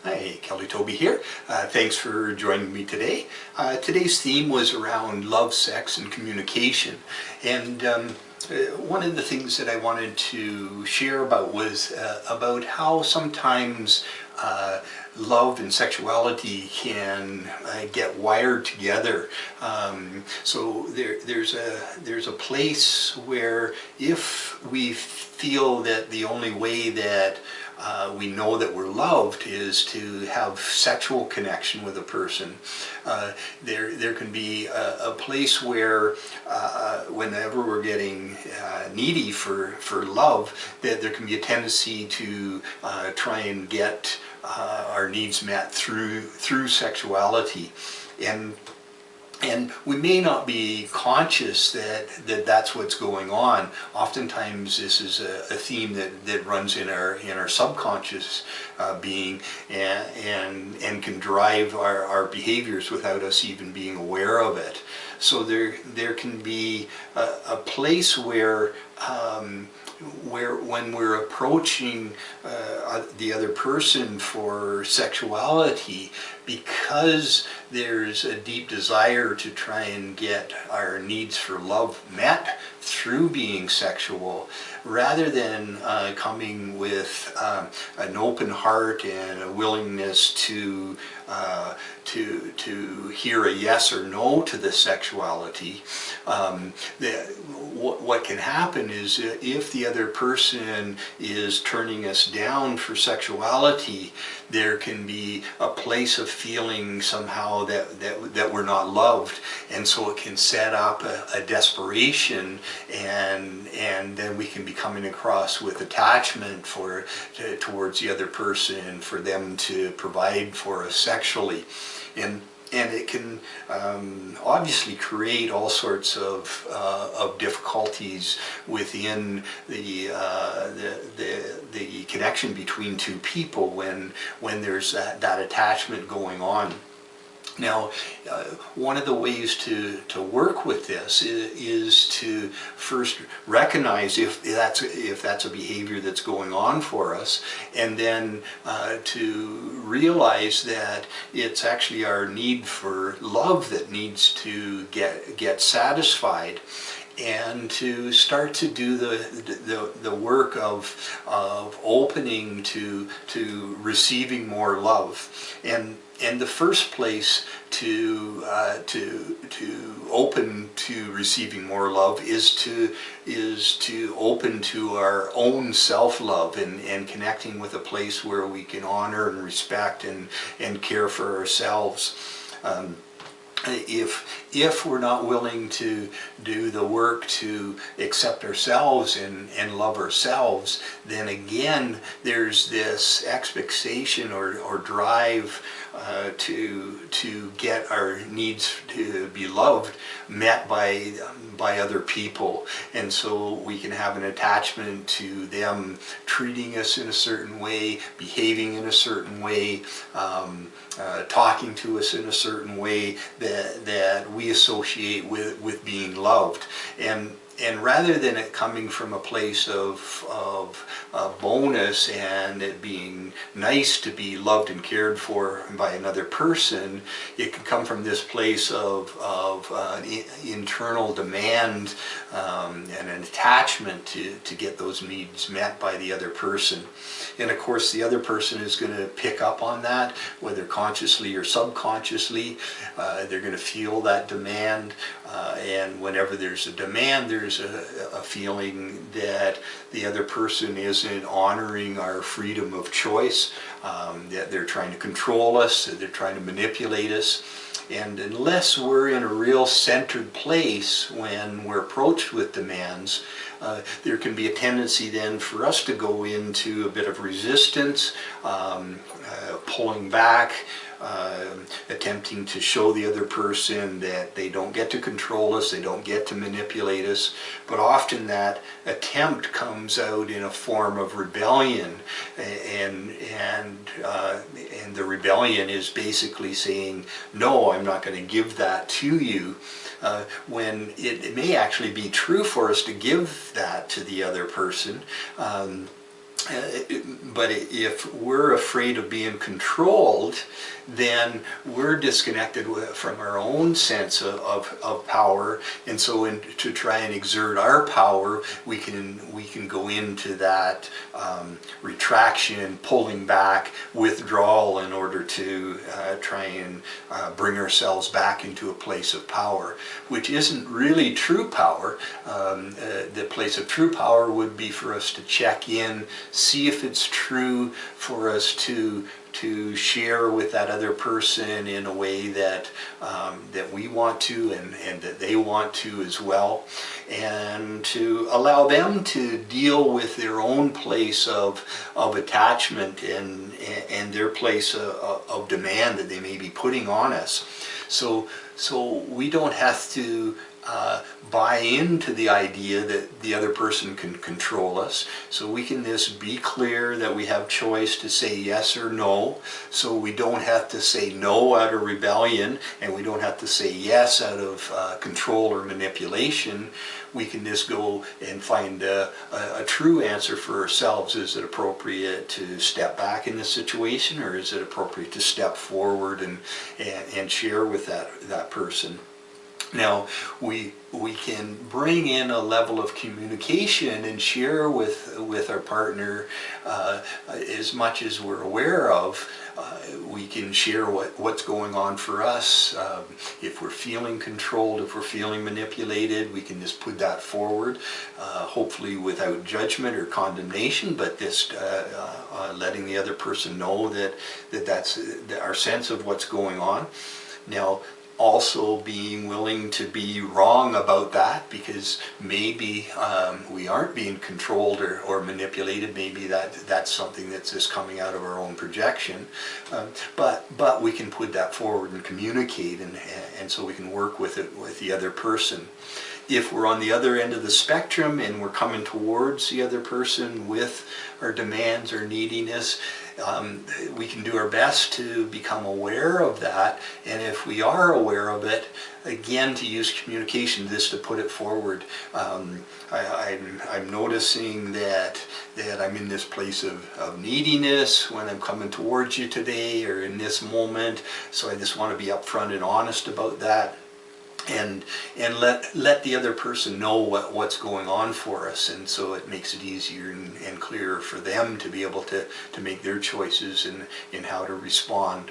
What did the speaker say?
Hi, Kelly Tobey here. Thanks for joining me today. Today's theme was around love, sex, and communication. And one of the things that I wanted to share about was about how sometimes love and sexuality can get wired together. So there's a place where if we feel that the only way that we know that we're loved is to have sexual connection with a person. There can be a place where whenever we're getting needy for love, that there can be a tendency to try and get our needs met through sexuality. And we may not be conscious that that's what's going on. Oftentimes this is a theme that runs in our subconscious being and can drive our behaviors without us even being aware of it. So there can be a place where when we're approaching the other person for sexuality, because there's a deep desire to try and get our needs for love met through being sexual, rather than coming with an open heart and a willingness to hear a yes or no to the sexuality, what can happen is if the other person is turning us down for sexuality, there can be a place of feeling somehow that we're not loved, and so it can set up a desperation, and then we can be coming across with attachment towards the other person for them to provide for us sexually. And it can obviously create all sorts of difficulties within the connection between two people when there's that attachment going on. Now, one of the ways to work with this is to first recognize if that's a behavior that's going on for us, and then to realize that it's actually our need for love that needs to get satisfied, and to start to do the work of opening to receiving more love. And the first place to open to receiving more love is to open to our own self-love and connecting with a place where we can honor and respect and care for ourselves. If we're not willing to do the work to accept ourselves and love ourselves, then again there's this expectation or drive to get our needs to be loved met by other people, and so we can have an attachment to them treating us in a certain way, behaving in a certain way, talking to us in a certain way that we associate with being loved. And rather than it coming from a place of bonus and it being nice to be loved and cared for by another person, it can come from this place of internal demand and an attachment to get those needs met by the other person. And of course the other person is going to pick up on that, whether consciously or subconsciously. They're going to feel that demand, and whenever there's a demand, there's a feeling that the other person isn't honoring our freedom of choice, that they're trying to control us, that they're trying to manipulate us. And unless we're in a real centered place when we're approached with demands, there can be a tendency then for us to go into a bit of resistance, pulling back, attempting to show the other person that they don't get to control us, they don't get to manipulate us. But often that attempt comes out in a form of rebellion, and the rebellion is basically saying, no, I'm not going to give that to you, when it may actually be true for us to give that to the other person. But if we're afraid of being controlled, then we're disconnected from our own sense of power, and so to try and exert our power, we can go into that retraction, pulling back, withdrawal in order to try and bring ourselves back into a place of power, which isn't really true power. The place of true power would be for us to check in, see if it's true for us to share with that other person in a way that that we want to, and that they want to as well, and to allow them to deal with their own place of attachment and their place of demand that they may be putting on us. So we don't have to buy into the idea that the other person can control us. So we can just be clear that we have choice to say yes or no. So we don't have to say no out of rebellion, and we don't have to say yes out of control or manipulation. We can just go and find a true answer for ourselves. Is it appropriate to step back in this situation, or is it appropriate to step forward and share with that person? Now, we can bring in a level of communication and share with our partner as much as we're aware of. We can share what's going on for us. If we're feeling controlled, if we're feeling manipulated, we can just put that forward, hopefully without judgment or condemnation, but just letting the other person know that's our sense of what's going on. Now, also being willing to be wrong about that, because maybe we aren't being controlled or manipulated. Maybe that's something that's just coming out of our own projection. But we can put that forward and communicate, and so we can work with it with the other person. If we're on the other end of the spectrum and we're coming towards the other person with our demands or neediness, we can do our best to become aware of that, and if we are aware of it, again, to use communication, this to put it forward. I'm noticing that I'm in this place of neediness when I'm coming towards you today, or in this moment, so I just want to be upfront and honest about that. And let the other person know what's going on for us, and so it makes it easier and clearer for them to be able to make their choices in how to respond.